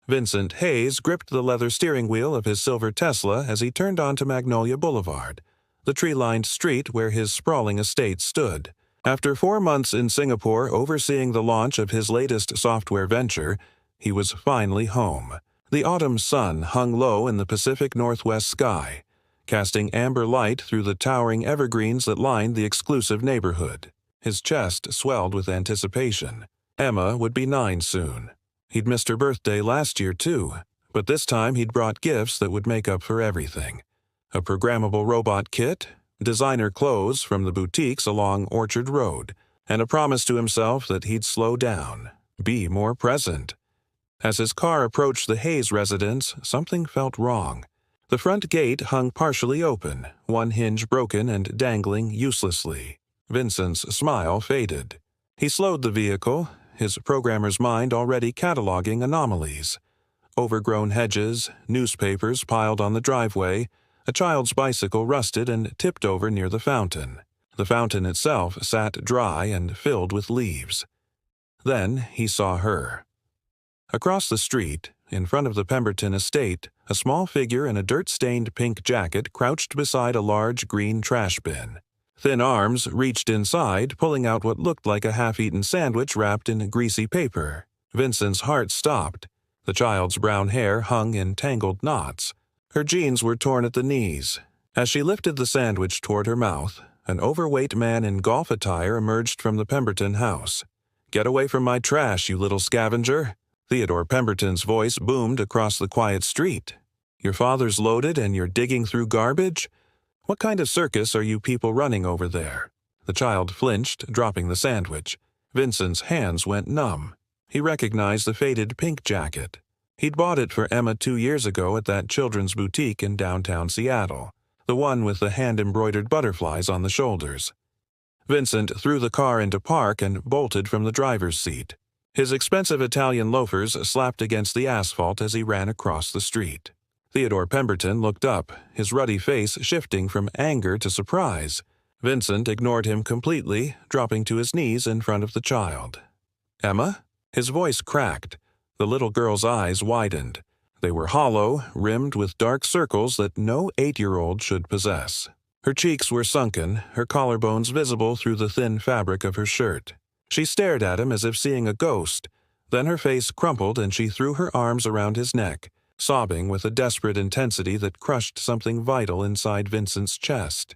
Vincent Hayes gripped the leather steering wheel of his silver Tesla as he turned onto Magnolia Boulevard, the tree-lined street where his sprawling estate stood. After 4 months in Singapore overseeing the launch of his latest software venture, he was finally home. The autumn sun hung low in the Pacific Northwest sky, casting amber light through the towering evergreens that lined the exclusive neighborhood. His chest swelled with anticipation. Emma would be 9 soon. He'd missed her birthday last year, too, but this time he'd brought gifts that would make up for everything. A programmable robot kit, designer clothes from the boutiques along Orchard Road, and a promise to himself that he'd slow down, be more present. As his car approached the Hayes residence, something felt wrong. The front gate hung partially open, one hinge broken and dangling uselessly. Vincent's smile faded. He slowed the vehicle, his programmer's mind already cataloging anomalies. Overgrown hedges, newspapers piled on the driveway, a child's bicycle rusted and tipped over near the fountain. The fountain itself sat dry and filled with leaves. Then he saw her. Across the street, in front of the Pemberton estate, a small figure in a dirt-stained pink jacket crouched beside a large green trash bin. Thin arms reached inside, pulling out what looked like a half-eaten sandwich wrapped in greasy paper. Vincent's heart stopped. The child's brown hair hung in tangled knots. Her jeans were torn at the knees. As she lifted the sandwich toward her mouth, an overweight man in golf attire emerged from the Pemberton house. "Get away from my trash, you little scavenger." Theodore Pemberton's voice boomed across the quiet street. "Your father's loaded and you're digging through garbage? What kind of circus are you people running over there?" The child flinched, dropping the sandwich. Vincent's hands went numb. He recognized the faded pink jacket. He'd bought it for Emma 2 years ago at that children's boutique in downtown Seattle, the one with the hand-embroidered butterflies on the shoulders. Vincent threw the car into park and bolted from the driver's seat. His expensive Italian loafers slapped against the asphalt as he ran across the street. Theodore Pemberton looked up, his ruddy face shifting from anger to surprise. Vincent ignored him completely, dropping to his knees in front of the child. "Emma?" His voice cracked. The little girl's eyes widened. They were hollow, rimmed with dark circles that no 8-year-old should possess. Her cheeks were sunken, her collarbones visible through the thin fabric of her shirt. She stared at him as if seeing a ghost. Then her face crumpled and she threw her arms around his neck, sobbing with a desperate intensity that crushed something vital inside Vincent's chest.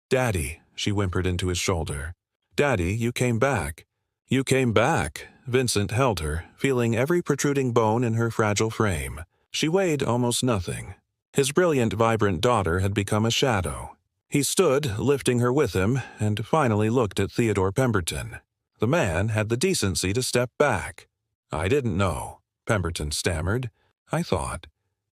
"Daddy," she whimpered into his shoulder. "Daddy, you came back." "You came back." Vincent held her, feeling every protruding bone in her fragile frame. She weighed almost nothing. His brilliant, vibrant daughter had become a shadow. He stood, lifting her with him, and finally looked at Theodore Pemberton. The man had the decency to step back. "I didn't know," Pemberton stammered. "I thought.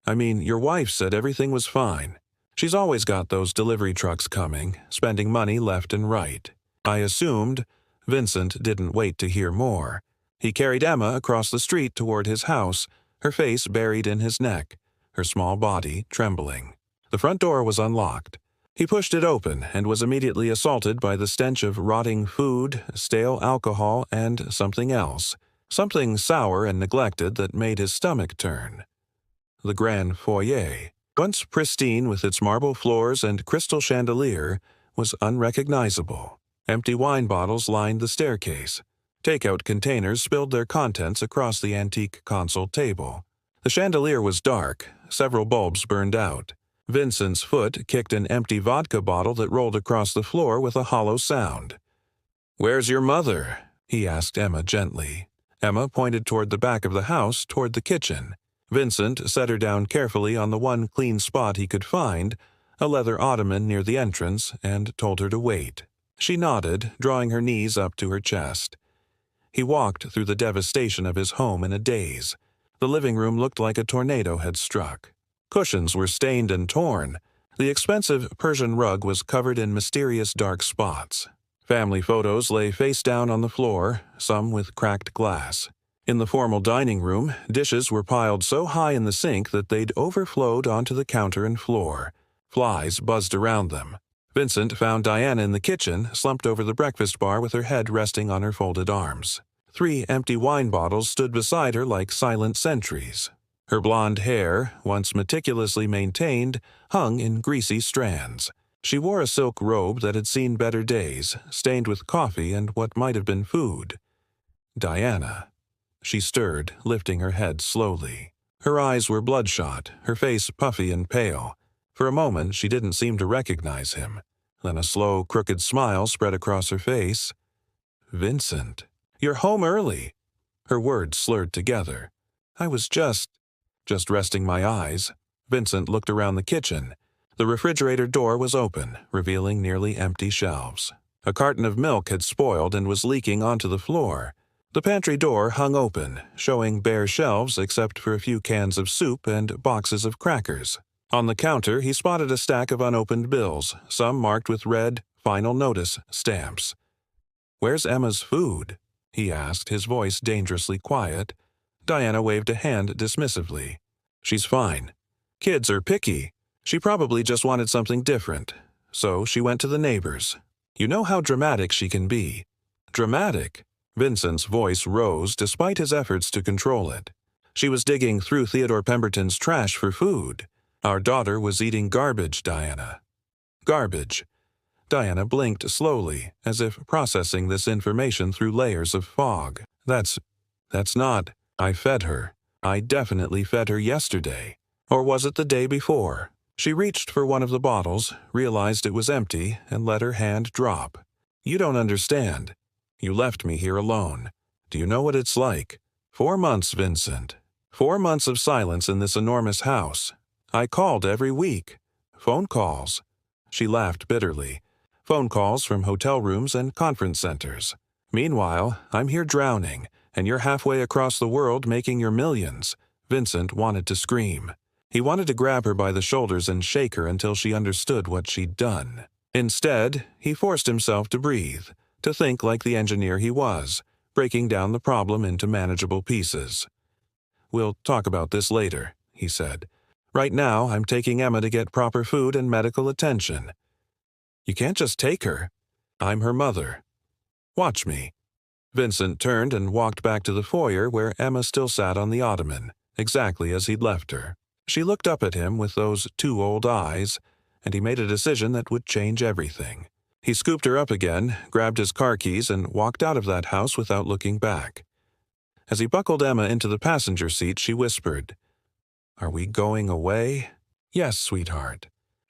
I mean, your wife said everything was fine. She's always got those delivery trucks coming, spending money left and right. I assumed." Vincent didn't wait to hear more. He carried Emma across the street toward his house, her face buried in his neck, her small body trembling. The front door was unlocked. He pushed it open and was immediately assaulted by the stench of rotting food, stale alcohol, and something else. Something sour and neglected that made his stomach turn. The grand foyer, once pristine with its marble floors and crystal chandelier, was unrecognizable. Empty wine bottles lined the staircase. Takeout containers spilled their contents across the antique console table. The chandelier was dark, several bulbs burned out. Vincent's foot kicked an empty vodka bottle that rolled across the floor with a hollow sound. "Where's your mother?" he asked Emma gently. Emma pointed toward the back of the house, toward the kitchen. Vincent set her down carefully on the one clean spot he could find, a leather ottoman near the entrance, and told her to wait. She nodded, drawing her knees up to her chest. He walked through the devastation of his home in a daze. The living room looked like a tornado had struck. Cushions were stained and torn. The expensive Persian rug was covered in mysterious dark spots. Family photos lay face down on the floor, some with cracked glass. In the formal dining room, dishes were piled so high in the sink that they'd overflowed onto the counter and floor. Flies buzzed around them. Vincent found Diana in the kitchen, slumped over the breakfast bar with her head resting on her folded arms. 3 empty wine bottles stood beside her like silent sentries. Her blonde hair, once meticulously maintained, hung in greasy strands. She wore a silk robe that had seen better days, stained with coffee and what might have been food. Diana. She stirred, lifting her head slowly. Her eyes were bloodshot, her face puffy and pale. For a moment, she didn't seem to recognize him. Then a slow, crooked smile spread across her face. "Vincent, you're home early." Her words slurred together. "I was just resting my eyes." Vincent looked around the kitchen. The refrigerator door was open, revealing nearly empty shelves. A carton of milk had spoiled and was leaking onto the floor. The pantry door hung open, showing bare shelves except for a few cans of soup and boxes of crackers. On the counter, he spotted a stack of unopened bills, some marked with red "Final Notice" stamps. "Where's Emma's food?" he asked, his voice dangerously quiet. Diana waved a hand dismissively. "She's fine. Kids are picky. She probably just wanted something different. So she went to the neighbors. You know how dramatic she can be." "Dramatic?" Vincent's voice rose despite his efforts to control it. "She was digging through Theodore Pemberton's trash for food. Our daughter was eating garbage, Diana." "Garbage." Diana blinked slowly, as if processing this information through layers of fog. That's not. I fed her. I definitely fed her yesterday. Or was it the day before?" She reached for one of the bottles, realized it was empty, and let her hand drop. "You don't understand. You left me here alone. Do you know what it's like? 4 months, Vincent. 4 months of silence in this enormous house. I called every week. Phone calls." She laughed bitterly. "Phone calls from hotel rooms and conference centers. Meanwhile, I'm here drowning, and you're halfway across the world making your millions." Vincent wanted to scream. He wanted to grab her by the shoulders and shake her until she understood what she'd done. Instead, he forced himself to breathe, to think like the engineer he was, breaking down the problem into manageable pieces. "We'll talk about this later," he said. "Right now, I'm taking Emma to get proper food and medical attention." "You can't just take her. I'm her mother. Watch me." Vincent turned and walked back to the foyer where Emma still sat on the ottoman, exactly as he'd left her. She looked up at him with those 2 old eyes, and he made a decision that would change everything. He scooped her up again, grabbed his car keys, and walked out of that house without looking back. As he buckled Emma into the passenger seat, she whispered, "Are we going away?" "Yes, sweetheart.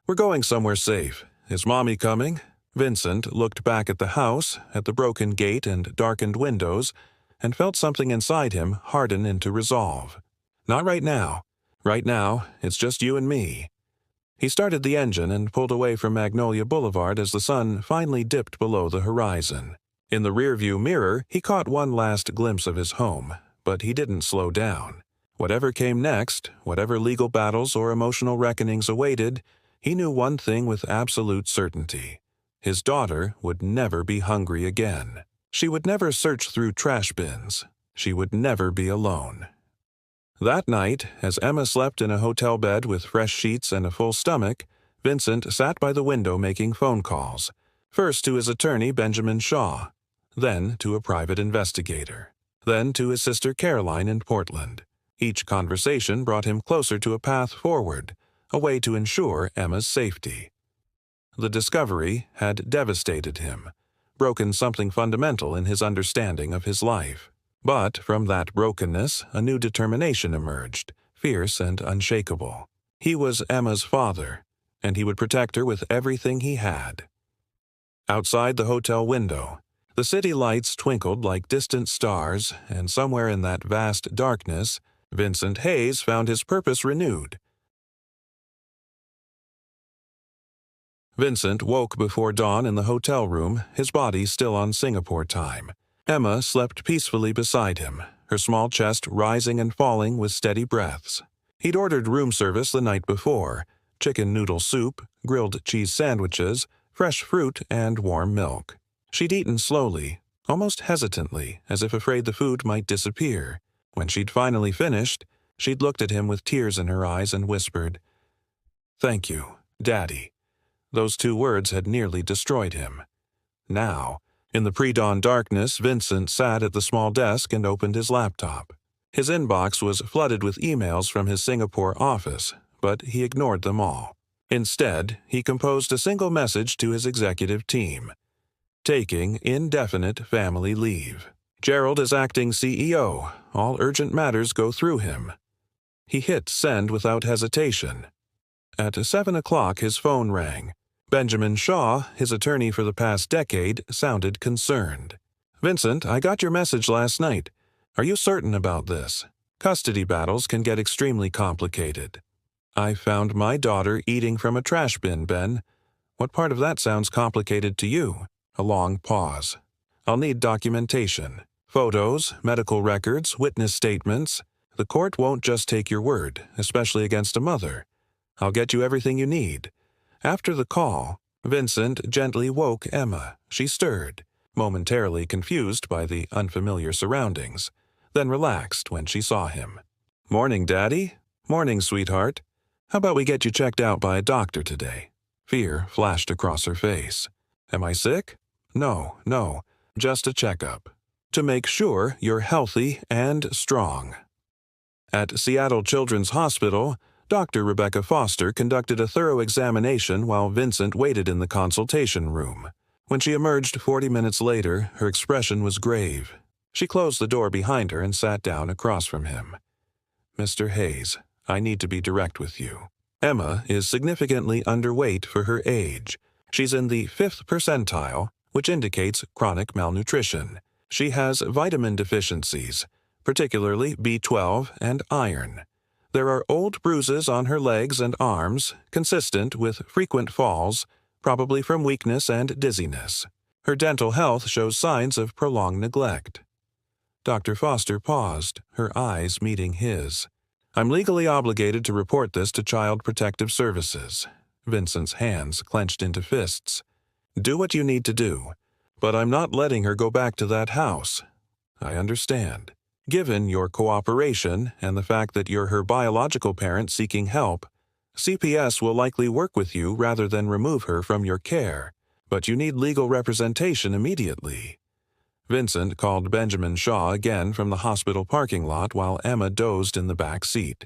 We're going somewhere safe. Is Mommy coming?" Vincent looked back at the house, at the broken gate and darkened windows, and felt something inside him harden into resolve. "Not right now. Right now, it's just you and me." He started the engine and pulled away from Magnolia Boulevard as the sun finally dipped below the horizon. In the rearview mirror, he caught one last glimpse of his home, but he didn't slow down. Whatever came next, whatever legal battles or emotional reckonings awaited, he knew one thing with absolute certainty. His daughter would never be hungry again. She would never search through trash bins. She would never be alone. That night, as Emma slept in a hotel bed with fresh sheets and a full stomach, Vincent sat by the window making phone calls, first to his attorney Benjamin Shaw, then to a private investigator, then to his sister Caroline in Portland. Each conversation brought him closer to a path forward, a way to ensure Emma's safety. The discovery had devastated him, broken something fundamental in his understanding of his life. But from that brokenness, a new determination emerged, fierce and unshakable. He was Emma's father, and he would protect her with everything he had. Outside the hotel window, the city lights twinkled like distant stars, and somewhere in that vast darkness, Vincent Hayes found his purpose renewed. Vincent woke before dawn in the hotel room, his body still on Singapore time. Emma slept peacefully beside him, her small chest rising and falling with steady breaths. He'd ordered room service the night before, chicken noodle soup, grilled cheese sandwiches, fresh fruit, and warm milk. She'd eaten slowly, almost hesitantly, as if afraid the food might disappear. When she'd finally finished, she'd looked at him with tears in her eyes and whispered, "Thank you, Daddy." Those 2 words had nearly destroyed him. Now, In the pre-dawn darkness, Vincent sat at the small desk and opened his laptop. His inbox was flooded with emails from his Singapore office, but he ignored them all. Instead, he composed a single message to his executive team. Taking indefinite family leave. Gerald is acting CEO. All urgent matters go through him. He hit send without hesitation. At 7 o'clock, his phone rang. Benjamin Shaw, his attorney for the past decade, sounded concerned. "Vincent, I got your message last night. Are you certain about this? Custody battles can get extremely complicated." "I found my daughter eating from a trash bin, Ben. What part of that sounds complicated to you?" A long pause. "I'll need documentation. Photos, medical records, witness statements. The court won't just take your word, especially against a mother. I'll get you everything you need." After the call, Vincent gently woke Emma. She stirred, momentarily confused by the unfamiliar surroundings, then relaxed when she saw him. "Morning, Daddy." "Morning, sweetheart. How about we get you checked out by a doctor today?" Fear flashed across her face. "Am I sick?" No, just a checkup. To make sure you're healthy and strong." At Seattle Children's Hospital, Dr. Rebecca Foster conducted a thorough examination while Vincent waited in the consultation room. When she emerged 40 minutes later, her expression was grave. She closed the door behind her and sat down across from him. "Mr. Hayes, I need to be direct with you. Emma is significantly underweight for her age. She's in the 5th percentile, which indicates chronic malnutrition. She has vitamin deficiencies, particularly B12 and iron. There are old bruises on her legs and arms, consistent with frequent falls, probably from weakness and dizziness. Her dental health shows signs of prolonged neglect." Dr. Foster paused, her eyes meeting his. "I'm legally obligated to report this to Child Protective Services." Vincent's hands clenched into fists. "Do what you need to do, but I'm not letting her go back to that house." "I understand. Given your cooperation and the fact that you're her biological parent seeking help, CPS will likely work with you rather than remove her from your care, but you need legal representation immediately." Vincent called Benjamin Shaw again from the hospital parking lot while Emma dozed in the back seat.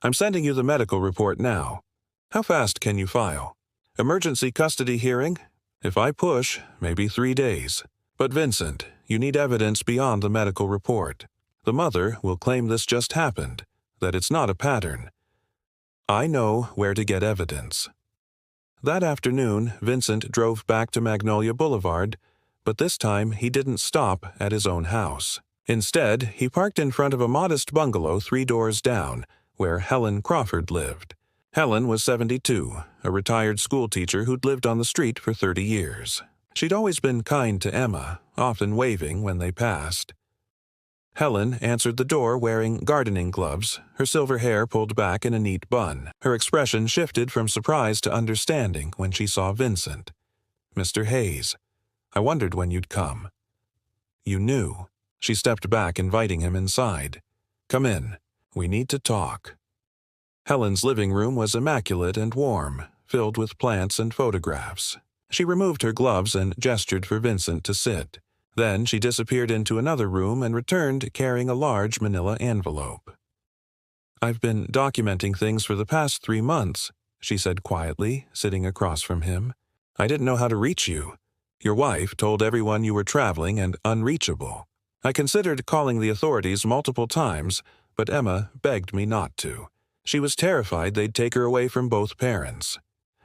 "I'm sending you the medical report now. How fast can you file?" "Emergency custody hearing? If I push, maybe 3 days. But Vincent, you need evidence beyond the medical report. The mother will claim this just happened, that it's not a pattern. I know where to get evidence." That afternoon, Vincent drove back to Magnolia Boulevard, but this time he didn't stop at his own house. Instead, he parked in front of a modest bungalow 3 doors down, where Helen Crawford lived. Helen was 72, a retired schoolteacher who'd lived on the street for 30 years. She'd always been kind to Emma, often waving when they passed. Helen answered the door wearing gardening gloves, her silver hair pulled back in a neat bun. Her expression shifted from surprise to understanding when she saw Vincent. "Mr. Hayes, I wondered when you'd come." "You knew." She stepped back, inviting him inside. "Come in. We need to talk." Helen's living room was immaculate and warm, filled with plants and photographs. She removed her gloves and gestured for Vincent to sit. Then she disappeared into another room and returned carrying a large manila envelope. "I've been documenting things for the past 3 months," she said quietly, sitting across from him. "I didn't know how to reach you. Your wife told everyone you were traveling and unreachable. I considered calling the authorities multiple times, but Emma begged me not to. She was terrified they'd take her away from both parents."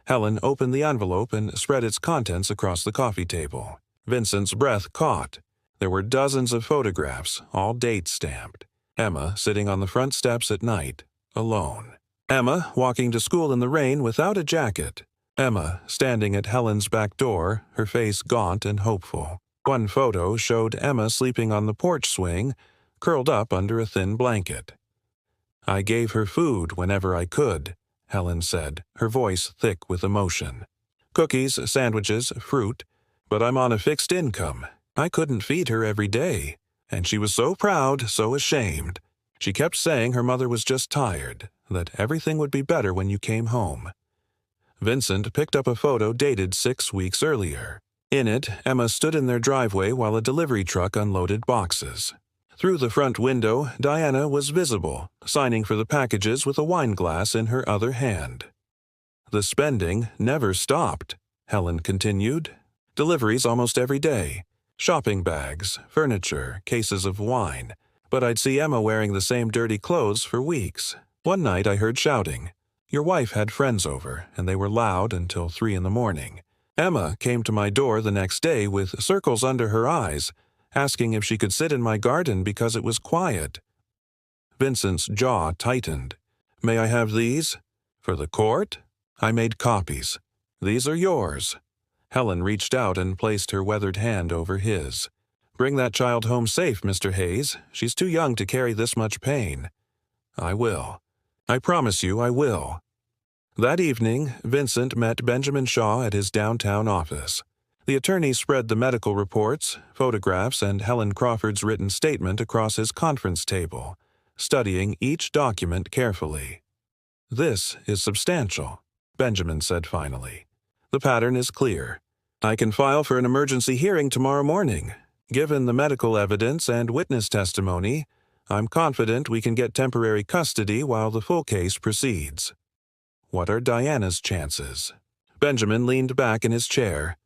Helen opened the envelope and spread its contents across the coffee table. Vincent's breath caught. There were dozens of photographs, all date-stamped. Emma sitting on the front steps at night, alone. Emma walking to school in the rain without a jacket. Emma standing at Helen's back door, her face gaunt and hopeful. One photo showed Emma sleeping on the porch swing, curled up under a thin blanket. "I gave her food whenever I could," Helen said, her voice thick with emotion. "Cookies, sandwiches, fruit. But I'm on a fixed income. I couldn't feed her every day. And she was so proud, so ashamed. She kept saying her mother was just tired, that everything would be better when you came home." Vincent picked up a photo dated 6 weeks earlier. In it, Emma stood in their driveway while a delivery truck unloaded boxes. Through the front window, Diana was visible, signing for the packages with a wine glass in her other hand. The spending never stopped, Helen continued. Deliveries almost every day. Shopping bags, furniture, cases of wine. But I'd see Emma wearing the same dirty clothes for weeks. One night I heard shouting. Your wife had friends over, and they were loud until 3 in the morning. Emma came to my door the next day with circles under her eyes, asking if she could sit in my garden because it was quiet. Vincent's jaw tightened. May I have these? For the court? I made copies. These are yours. Helen reached out and placed her weathered hand over his. Bring that child home safe, Mr. Hayes. She's too young to carry this much pain. I will. I promise you I will. That evening, Vincent met Benjamin Shaw at his downtown office. The attorney spread the medical reports, photographs, and Helen Crawford's written statement across his conference table, studying each document carefully. This is substantial, Benjamin said finally. The pattern is clear. I can file for an emergency hearing tomorrow morning. Given the medical evidence and witness testimony, I'm confident we can get temporary custody while the full case proceeds. What are Diana's chances? Benjamin leaned back in his chair.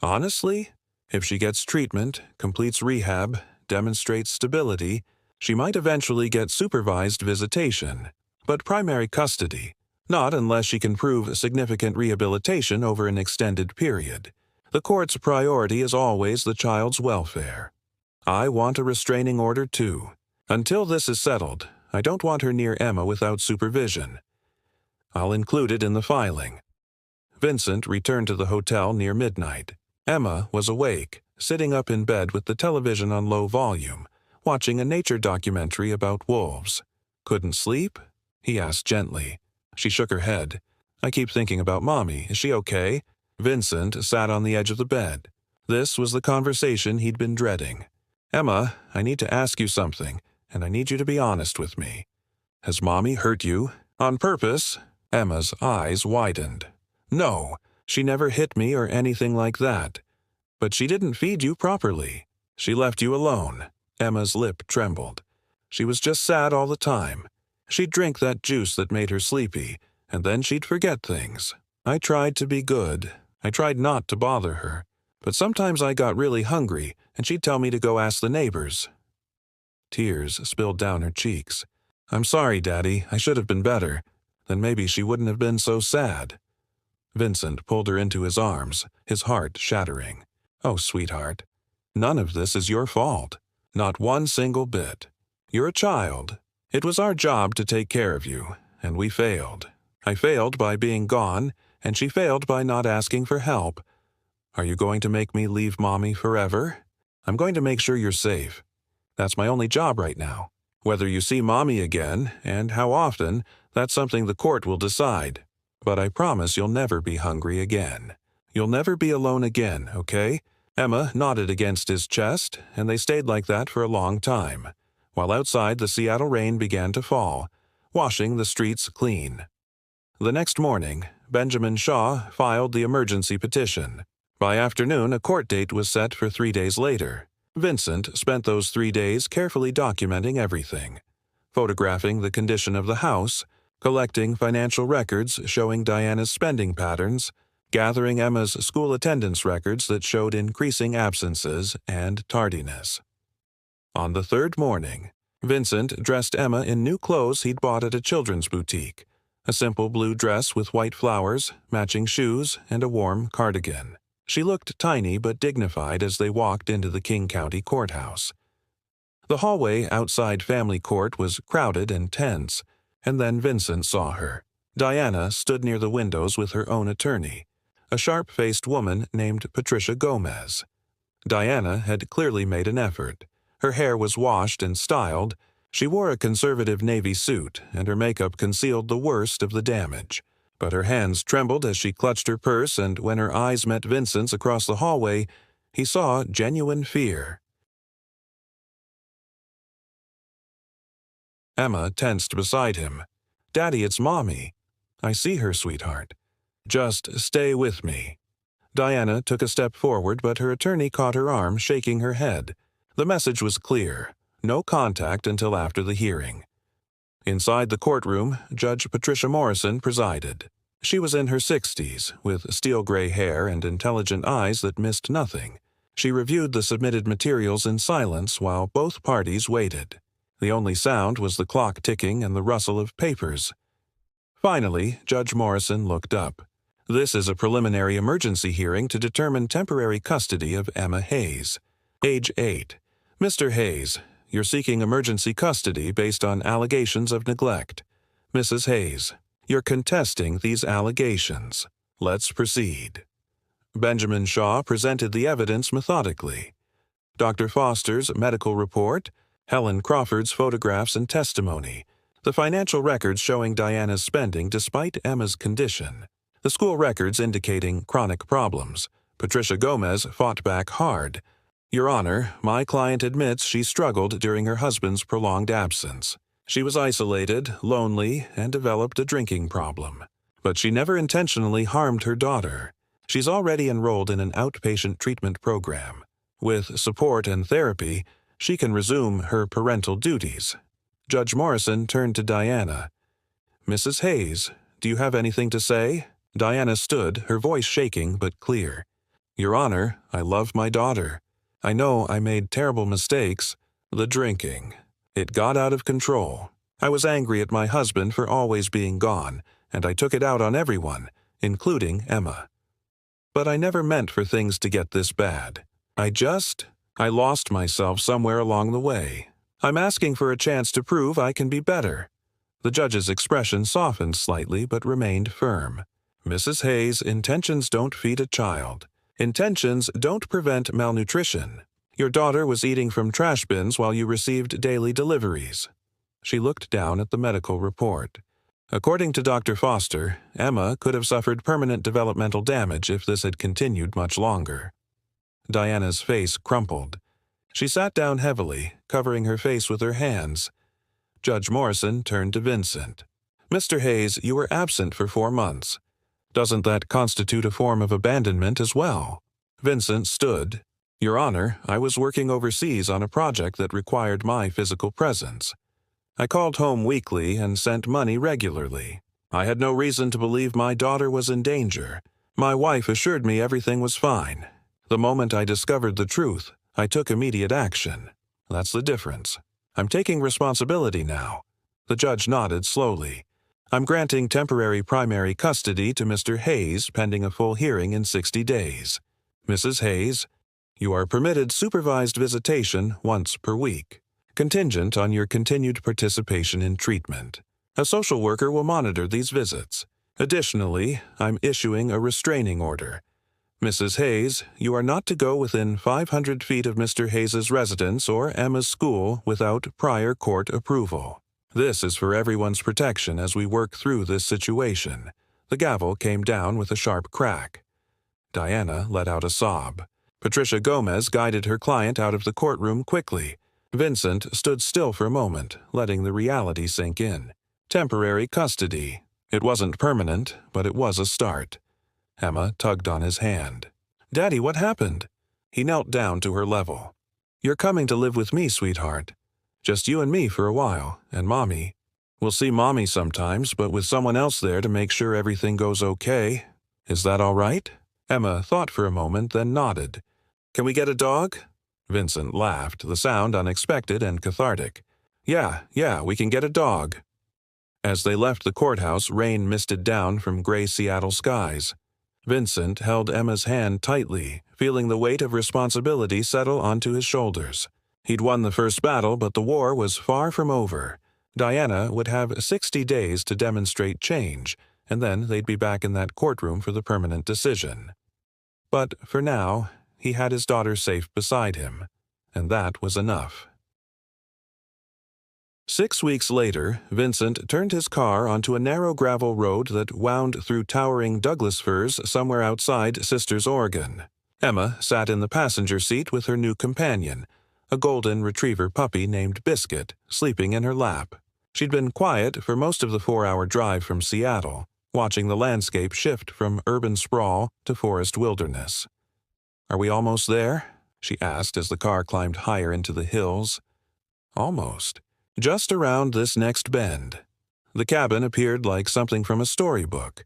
Honestly, if she gets treatment, completes rehab, demonstrates stability, she might eventually get supervised visitation. But primary custody, not unless she can prove significant rehabilitation over an extended period. The court's priority is always the child's welfare. I want a restraining order too. Until this is settled, I don't want her near Emma without supervision. I'll include it in the filing. Vincent returned to the hotel near midnight. Emma was awake, sitting up in bed with the television on low volume, watching a nature documentary about wolves. Couldn't sleep? He asked gently. She shook her head. I keep thinking about Mommy. Is she okay? Vincent sat on the edge of the bed. This was the conversation he'd been dreading. Emma, I need to ask you something, and I need you to be honest with me. Has Mommy hurt you? On purpose? Emma's eyes widened. No, she never hit me or anything like that. But she didn't feed you properly. She left you alone. Emma's lip trembled. She was just sad all the time. She'd drink that juice that made her sleepy, and then she'd forget things. I tried to be good. I tried not to bother her. But sometimes I got really hungry, and she'd tell me to go ask the neighbors. Tears spilled down her cheeks. I'm sorry, Daddy. I should have been better. Then maybe she wouldn't have been so sad. Vincent pulled her into his arms, his heart shattering. Oh, sweetheart, none of this is your fault. Not one single bit. You're a child. It was our job to take care of you, and we failed. I failed by being gone, and she failed by not asking for help. Are you going to make me leave Mommy forever? I'm going to make sure you're safe. That's my only job right now. Whether you see Mommy again, and how often, that's something the court will decide. But I promise you'll never be hungry again. You'll never be alone again, okay? Emma nodded against his chest, and they stayed like that for a long time, while outside the Seattle rain began to fall, washing the streets clean. The next morning, Benjamin Shaw filed the emergency petition. By afternoon, a court date was set for 3 days later. Vincent spent those 3 days carefully documenting everything, photographing the condition of the house, collecting financial records showing Diana's spending patterns, gathering Emma's school attendance records that showed increasing absences and tardiness. On the third morning, Vincent dressed Emma in new clothes he'd bought at a children's boutique, a simple blue dress with white flowers, matching shoes, and a warm cardigan. She looked tiny but dignified as they walked into the King County Courthouse. The hallway outside Family Court was crowded and tense, and then Vincent saw her. Diana stood near the windows with her own attorney, a sharp-faced woman named Patricia Gomez. Diana had clearly made an effort. Her hair was washed and styled. She wore a conservative navy suit, and her makeup concealed the worst of the damage. But her hands trembled as she clutched her purse, and when her eyes met Vincent's across the hallway, he saw genuine fear. Emma tensed beside him. Daddy, it's Mommy. I see her, sweetheart. Just stay with me. Diana took a step forward, but her attorney caught her arm, shaking her head. The message was clear: no contact until after the hearing. Inside the courtroom, Judge Patricia Morrison presided. She was in her 60s, with steel-gray hair and intelligent eyes that missed nothing. She reviewed the submitted materials in silence while both parties waited. The only sound was the clock ticking and the rustle of papers. Finally, Judge Morrison looked up. "This is a preliminary emergency hearing to determine temporary custody of Emma Hayes, age 8. Mr. Hayes, you're seeking emergency custody based on allegations of neglect. Mrs. Hayes, you're contesting these allegations. Let's proceed." Benjamin Shaw presented the evidence methodically. Dr. Foster's medical report, Helen Crawford's photographs and testimony, the financial records showing Diana's spending despite Emma's condition, the school records indicating chronic problems. Patricia Gomez fought back hard. "Your Honor, my client admits she struggled during her husband's prolonged absence. She was isolated, lonely, and developed a drinking problem. But she never intentionally harmed her daughter. She's already enrolled in an outpatient treatment program. With support and therapy, she can resume her parental duties." Judge Morrison turned to Diana. "Mrs. Hayes, do you have anything to say?" Diana stood, her voice shaking but clear. "Your Honor, I love my daughter. I know I made terrible mistakes. The drinking. It got out of control. I was angry at my husband for always being gone, and I took it out on everyone, including Emma. But I never meant for things to get this bad. I lost myself somewhere along the way. I'm asking for a chance to prove I can be better." The judge's expression softened slightly but remained firm. "Mrs. Hayes, intentions don't feed a child. Intentions don't prevent malnutrition. Your daughter was eating from trash bins while you received daily deliveries." She looked down at the medical report. According to Dr. Foster, Emma could have suffered permanent developmental damage if this had continued much longer. Diana's face crumpled. She sat down heavily, covering her face with her hands. Judge Morrison turned to Vincent. "Mr. Hayes, you were absent for 4 months. Doesn't that constitute a form of abandonment as well?" Vincent stood. "Your Honor, I was working overseas on a project that required my physical presence. I called home weekly and sent money regularly. I had no reason to believe my daughter was in danger. My wife assured me everything was fine. The moment I discovered the truth, I took immediate action. That's the difference. I'm taking responsibility now." The judge nodded slowly. "I'm granting temporary primary custody to Mr. Hayes pending a full hearing in 60 days. Mrs. Hayes, you are permitted supervised visitation once per week, contingent on your continued participation in treatment. A social worker will monitor these visits. Additionally, I'm issuing a restraining order. Mrs. Hayes, you are not to go within 500 feet of Mr. Hayes's residence or Emma's school without prior court approval. This is for everyone's protection as we work through this situation." The gavel came down with a sharp crack. Diana let out a sob. Patricia Gomez guided her client out of the courtroom quickly. Vincent stood still for a moment, letting the reality sink in. Temporary custody. It wasn't permanent, but it was a start. Emma tugged on his hand. "Daddy, what happened?" He knelt down to her level. "You're coming to live with me, sweetheart. Just you and me for a while, and Mommy. We'll see Mommy sometimes, but with someone else there to make sure everything goes okay. Is that all right?" Emma thought for a moment, then nodded. "Can we get a dog?" Vincent laughed, the sound unexpected and cathartic. Yeah, we can get a dog." As they left the courthouse, rain misted down from gray Seattle skies. Vincent held Emma's hand tightly, feeling the weight of responsibility settle onto his shoulders. He'd won the first battle, but the war was far from over. Diana would have 60 days to demonstrate change, and then they'd be back in that courtroom for the permanent decision. But for now, he had his daughter safe beside him, and that was enough. 6 weeks later, Vincent turned his car onto a narrow gravel road that wound through towering Douglas firs somewhere outside Sisters, Oregon. Emma sat in the passenger seat with her new companion, a golden retriever puppy named Biscuit, sleeping in her lap. She'd been quiet for most of the 4-hour drive from Seattle. watching the landscape shift from urban sprawl to forest wilderness. "Are we almost there?" she asked as the car climbed higher into the hills. "Almost. Just around this next bend." The cabin appeared like something from a storybook.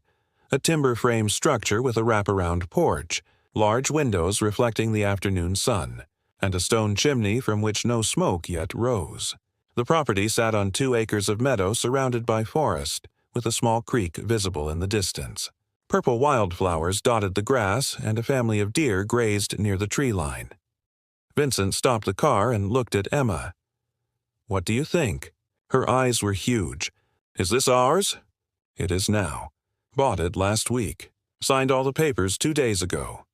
A timber-frame structure with a wraparound porch, large windows reflecting the afternoon sun, and a stone chimney from which no smoke yet rose. The property sat on 2 acres of meadow surrounded by forest, with a small creek visible in the distance. Purple wildflowers dotted the grass, and a family of deer grazed near the tree line. Vincent stopped the car and looked at Emma. "What do you think?" Her eyes were huge. "Is this ours?" "It is now. Bought it last week. Signed all the papers 2 days ago."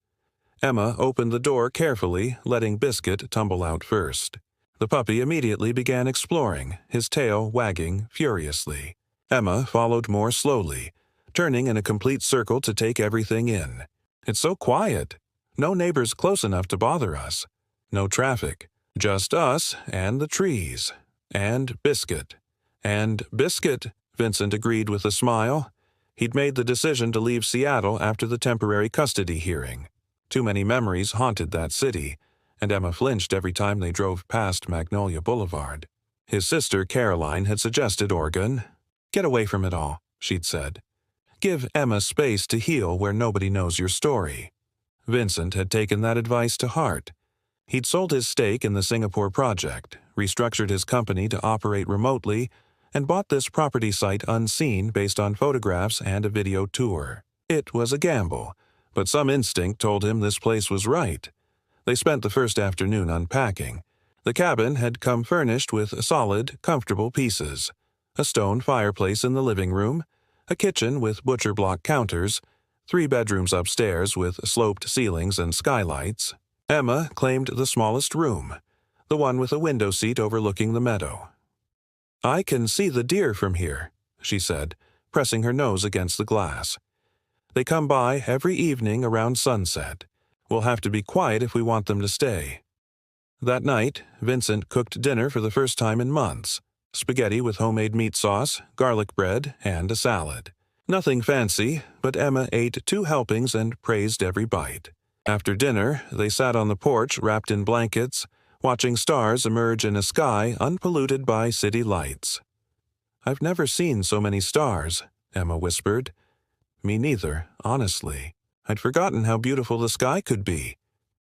Emma opened the door carefully, letting Biscuit tumble out first. The puppy immediately began exploring, his tail wagging furiously. Emma followed more slowly, turning in a complete circle to take everything in. "It's so quiet. No neighbors close enough to bother us. No traffic. Just us and the trees. And Biscuit." "And Biscuit," Vincent agreed with a smile. He'd made the decision to leave Seattle after the temporary custody hearing. Too many memories haunted that city, and Emma flinched every time they drove past Magnolia Boulevard. His sister Caroline had suggested Oregon. "Get away from it all," she'd said. "Give Emma space to heal where nobody knows your story." Vincent had taken that advice to heart. He'd sold his stake in the Singapore project, restructured his company to operate remotely, and bought this property site unseen based on photographs and a video tour. It was a gamble, but some instinct told him this place was right. They spent the first afternoon unpacking. The cabin had come furnished with solid, comfortable pieces: a stone fireplace in the living room, a kitchen with butcher block counters, 3 bedrooms upstairs with sloped ceilings and skylights. Emma claimed the smallest room, the one with a window seat overlooking the meadow. "I can see the deer from here," she said, pressing her nose against the glass. "They come by every evening around sunset. We'll have to be quiet if we want them to stay." That night, Vincent cooked dinner for the first time in months: spaghetti with homemade meat sauce, garlic bread, and a salad. Nothing fancy, but Emma ate 2 helpings and praised every bite. After dinner, they sat on the porch wrapped in blankets, watching stars emerge in a sky unpolluted by city lights. "I've never seen so many stars," Emma whispered. "Me neither, honestly. I'd forgotten how beautiful the sky could be."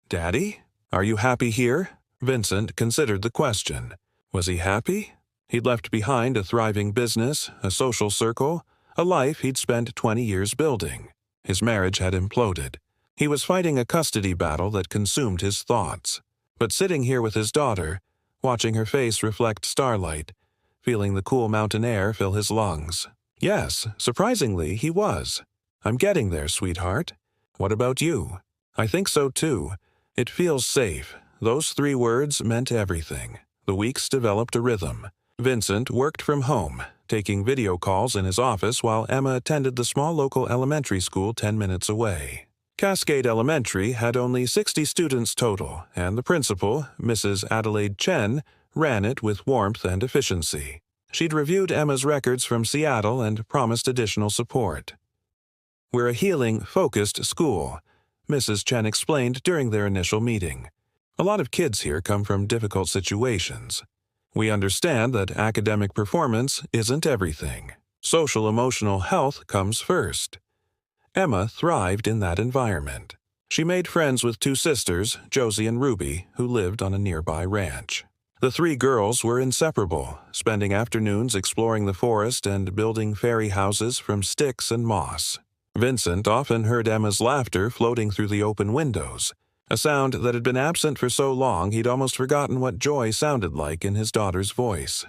"Daddy, are you happy here?" Vincent considered the question. Was he happy? He'd left behind a thriving business, a social circle, a life he'd spent 20 years building. His marriage had imploded. He was fighting a custody battle that consumed his thoughts. But sitting here with his daughter, watching her face reflect starlight, feeling the cool mountain air fill his lungs. Yes, surprisingly, he was. "I'm getting there, sweetheart. What about you?" "I think so too. It feels safe." Those 3 words meant everything. The weeks developed a rhythm. Vincent worked from home, taking video calls in his office while Emma attended the small local elementary school 10 minutes away. Cascade Elementary had only 60 students total, and the principal, Mrs. Adelaide Chen, ran it with warmth and efficiency. She'd reviewed Emma's records from Seattle and promised additional support. "We're a healing, focused school," Mrs. Chen explained during their initial meeting. "A lot of kids here come from difficult situations. We understand that academic performance isn't everything. Social-emotional health comes first." Emma thrived in that environment. She made friends with 2 sisters, Josie and Ruby, who lived on a nearby ranch. The 3 girls were inseparable, spending afternoons exploring the forest and building fairy houses from sticks and moss. Vincent often heard Emma's laughter floating through the open windows, a sound that had been absent for so long he'd almost forgotten what joy sounded like in his daughter's voice.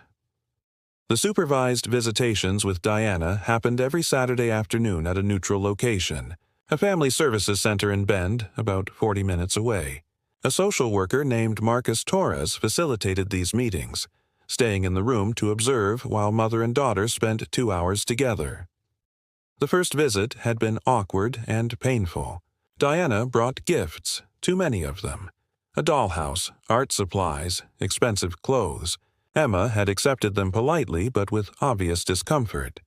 The supervised visitations with Diana happened every Saturday afternoon at a neutral location, a family services center in Bend, about 40 minutes away. A social worker named Marcus Torres facilitated these meetings, staying in the room to observe while mother and daughter spent 2 hours together. The first visit had been awkward and painful. Diana brought gifts, too many of them: a dollhouse, art supplies, expensive clothes. Emma had accepted them politely but with obvious discomfort.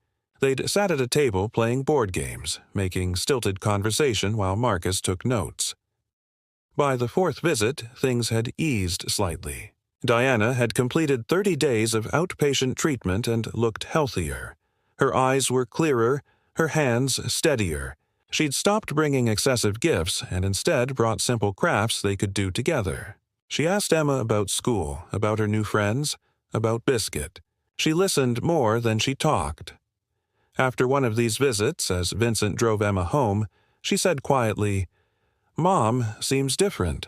They'd sat at a table playing board games, making stilted conversation while Marcus took notes. By the fourth visit, things had eased slightly. Diana had completed 30 days of outpatient treatment and looked healthier. Her eyes were clearer, her hands steadier. She'd stopped bringing excessive gifts and instead brought simple crafts they could do together. She asked Emma about school, about her new friends, about Biscuit. She listened more than she talked. After one of these visits, as Vincent drove Emma home, she said quietly, "Mom seems different."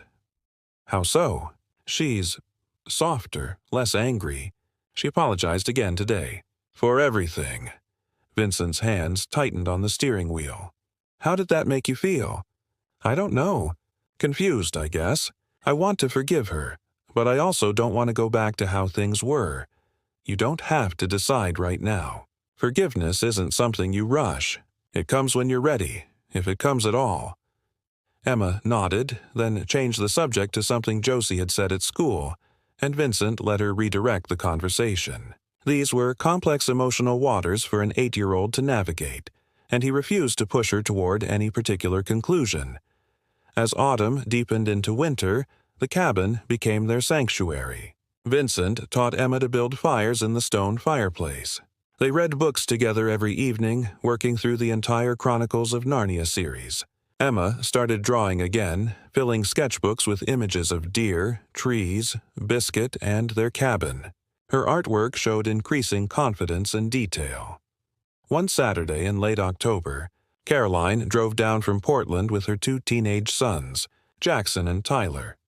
"How so?" "She's softer, less angry." She apologized again today. "For everything." Vincent's hands tightened on the steering wheel. "How did that make you feel?" "I don't know. Confused, I guess. I want to forgive her, but I also don't want to go back to how things were. You don't have to decide right now. Forgiveness isn't something you rush. It comes when you're ready, if it comes at all." Emma nodded, then changed the subject to something Josie had said at school, and Vincent let her redirect the conversation. These were complex emotional waters for an 8-year-old to navigate, and he refused to push her toward any particular conclusion. As autumn deepened into winter, the cabin became their sanctuary. Vincent taught Emma to build fires in the stone fireplace. They read books together every evening, working through the entire Chronicles of Narnia series. Emma started drawing again, filling sketchbooks with images of deer, trees, Biscuit, and their cabin. Her artwork showed increasing confidence and detail. One Saturday in late October, Caroline drove down from Portland with her 2 teenage sons, Jackson and Tyler.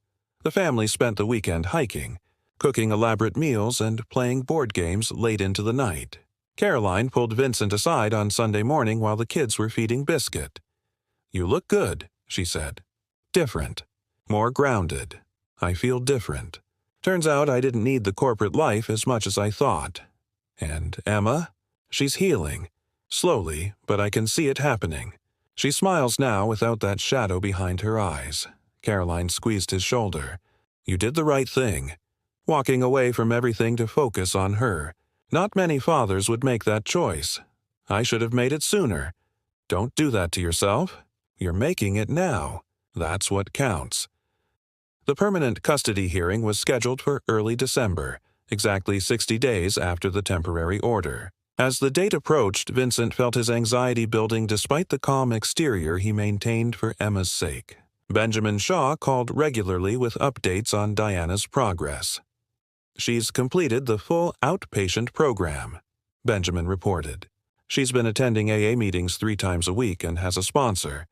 The family spent the weekend hiking, cooking elaborate meals and playing board games late into the night. Caroline pulled Vincent aside on Sunday morning while the kids were feeding Biscuit. "You look good," she said. "Different. More grounded. I feel different. Turns out I didn't need the corporate life as much as I thought. And Emma? She's healing. Slowly, but I can see it happening. She smiles now without that shadow behind her eyes." Caroline squeezed his shoulder. "You did the right thing. Walking away from everything to focus on her. Not many fathers would make that choice. I should have made it sooner. Don't do that to yourself. You're making it now. That's what counts." The permanent custody hearing was scheduled for early December, exactly 60 days after the temporary order. As the date approached, Vincent felt his anxiety building despite the calm exterior he maintained for Emma's sake. Benjamin Shaw called regularly with updates on Diana's progress. "She's completed the full outpatient program," Benjamin reported. "She's been attending AA meetings 3 times a week and has a sponsor.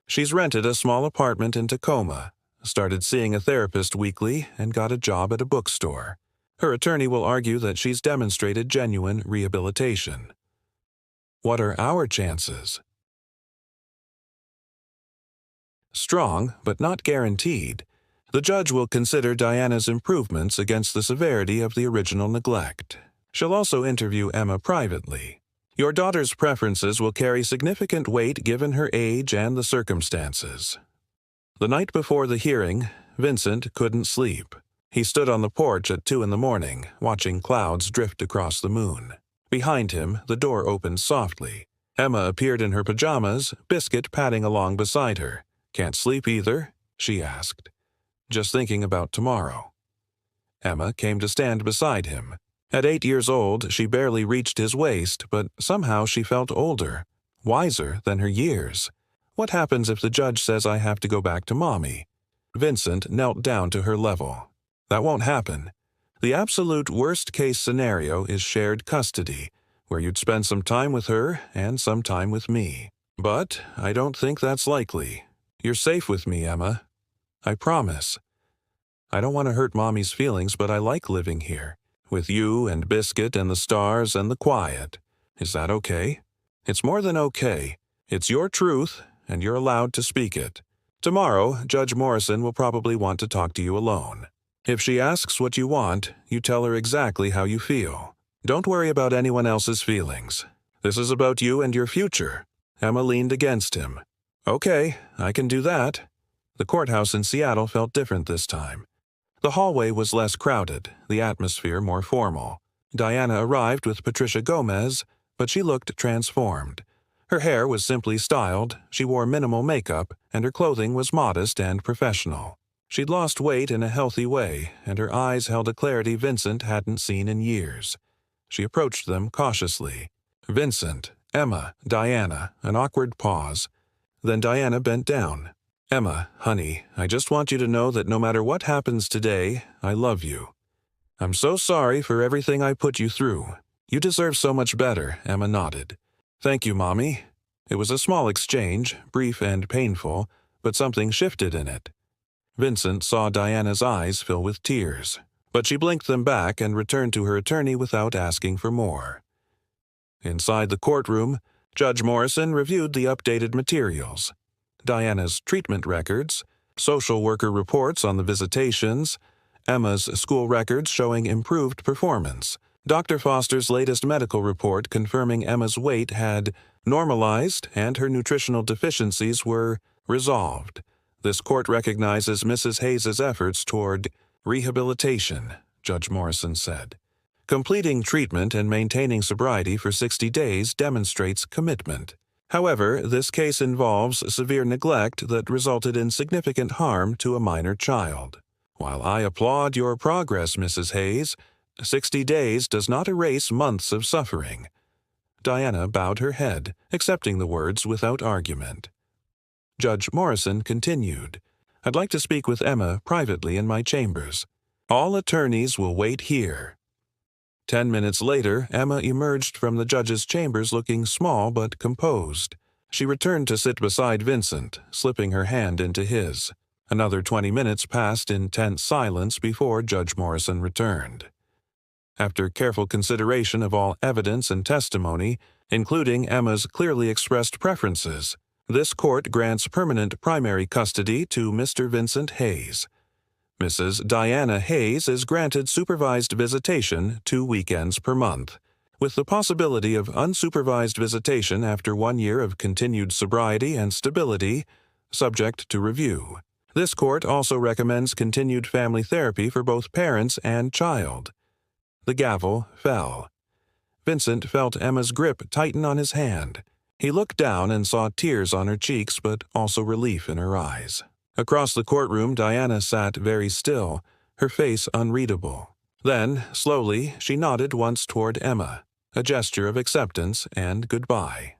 She's rented a small apartment in Tacoma, started seeing a therapist weekly, and got a job at a bookstore. Her attorney will argue that she's demonstrated genuine rehabilitation." What are our chances? Strong, but not guaranteed. The judge will consider Diana's improvements against the severity of the original neglect. She'll also interview Emma privately. Your daughter's preferences will carry significant weight given her age and the circumstances. The night before the hearing, Vincent couldn't sleep. He stood on the porch at 2 a.m, watching clouds drift across the moon. Behind him, the door opened softly. Emma appeared in her pajamas, Biscuit padding along beside her. "Can't sleep either?" she asked. "Just thinking about tomorrow." Emma came to stand beside him. At 8 years old, she barely reached his waist, but somehow she felt older, wiser than her years. What happens if the judge says I have to go back to Mommy? Vincent knelt down to her level. That won't happen. The absolute worst-case scenario is shared custody, where you'd spend some time with her and some time with me. But I don't think that's likely. You're safe with me, Emma. I promise. I don't want to hurt Mommy's feelings, but I like living here, with you and Biscuit and the stars and the quiet. Is that okay? It's more than okay. It's your truth, and you're allowed to speak it. Tomorrow, Judge Morrison will probably want to talk to you alone. If she asks what you want, you tell her exactly how you feel. Don't worry about anyone else's feelings. This is about you and your future. Emma leaned against him. Okay, I can do that. The courthouse in Seattle felt different this time. The hallway was less crowded, the atmosphere more formal. Diana arrived with Patricia Gomez, but she looked transformed. Her hair was simply styled, she wore minimal makeup, and her clothing was modest and professional. She'd lost weight in a healthy way, and her eyes held a clarity Vincent hadn't seen in years. She approached them cautiously. Vincent, Emma, Diana, an awkward pause. Then Diana bent down. Emma, honey, I just want you to know that no matter what happens today, I love you. I'm so sorry for everything I put you through. You deserve so much better, Emma nodded. Thank you, Mommy. It was a small exchange, brief and painful, but something shifted in it. Vincent saw Diana's eyes fill with tears, but she blinked them back and returned to her attorney without asking for more. Inside the courtroom, Judge Morrison reviewed the updated materials. Diana's treatment records, social worker reports on the visitations, Emma's school records showing improved performance, Dr. Foster's latest medical report confirming Emma's weight had normalized and her nutritional deficiencies were resolved. This court recognizes Mrs. Hayes's efforts toward rehabilitation, Judge Morrison said. Completing treatment and maintaining sobriety for 60 days demonstrates commitment. However, this case involves severe neglect that resulted in significant harm to a minor child. While I applaud your progress, Mrs. Hayes, 60 days does not erase months of suffering. Diana bowed her head, accepting the words without argument. Judge Morrison continued, I'd like to speak with Emma privately in my chambers. All attorneys will wait here. 10 minutes later, Emma emerged from the judge's chambers looking small but composed. She returned to sit beside Vincent, slipping her hand into his. Another 20 minutes passed in tense silence before Judge Morrison returned. After careful consideration of all evidence and testimony, including Emma's clearly expressed preferences, this court grants permanent primary custody to Mr. Vincent Hayes. Mrs. Diana Hayes is granted supervised visitation 2 weekends per month, with the possibility of unsupervised visitation after 1 year of continued sobriety and stability, subject to review. This court also recommends continued family therapy for both parents and child. The gavel fell. Vincent felt Emma's grip tighten on his hand. He looked down and saw tears on her cheeks, but also relief in her eyes. Across the courtroom, Diana sat very still, her face unreadable. Then, slowly, she nodded once toward Emma, a gesture of acceptance and goodbye.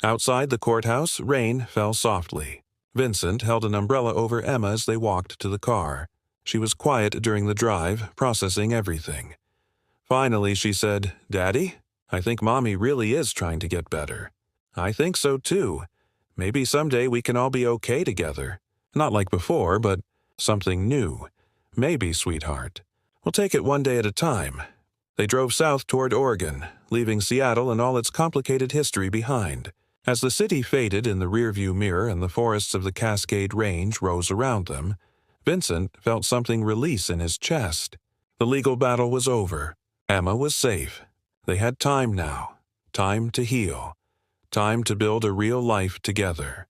Outside the courthouse, rain fell softly. Vincent held an umbrella over Emma as they walked to the car. She was quiet during the drive, processing everything. Finally, she said, Daddy, I think Mommy really is trying to get better. I think so too. Maybe someday we can all be okay together. Not like before, but something new. Maybe, sweetheart. We'll take it one day at a time. They drove south toward Oregon, leaving Seattle and all its complicated history behind. As the city faded in the rearview mirror and the forests of the Cascade Range rose around them, Vincent felt something release in his chest. The legal battle was over. Emma was safe. They had time now. Time to heal. Time to build a real life together.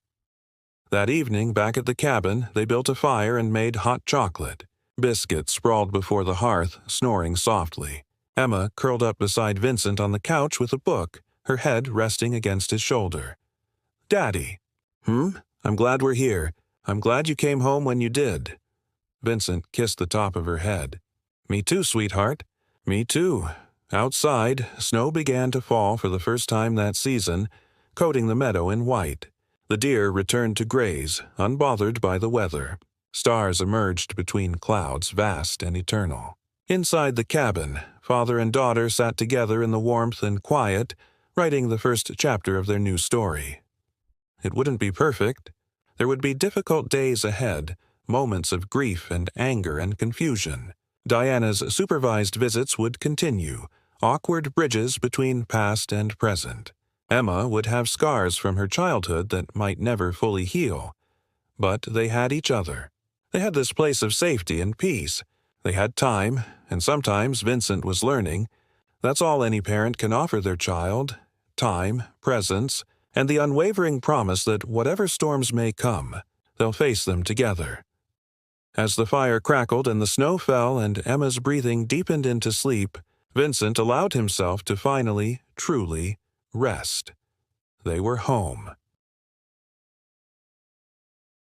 That evening, back at the cabin, they built a fire and made hot chocolate. Biscuit sprawled before the hearth, snoring softly. Emma curled up beside Vincent on the couch with a book, her head resting against his shoulder. Daddy. I'm glad we're here. I'm glad you came home when you did. Vincent kissed the top of her head. Me too, sweetheart. Me too. Outside, snow began to fall for the first time that season, coating the meadow in white. The deer returned to graze, unbothered by the weather. Stars emerged between clouds, vast and eternal. Inside the cabin, father and daughter sat together in the warmth and quiet, writing the first chapter of their new story. It wouldn't be perfect. There would be difficult days ahead, moments of grief and anger and confusion. Diana's supervised visits would continue, awkward bridges between past and present. Emma would have scars from her childhood that might never fully heal. But they had each other. They had this place of safety and peace. They had time, and sometimes Vincent was learning. That's all any parent can offer their child: time, presence, and the unwavering promise that whatever storms may come, they'll face them together. As the fire crackled and the snow fell and Emma's breathing deepened into sleep, Vincent allowed himself to finally, truly rest. They were home.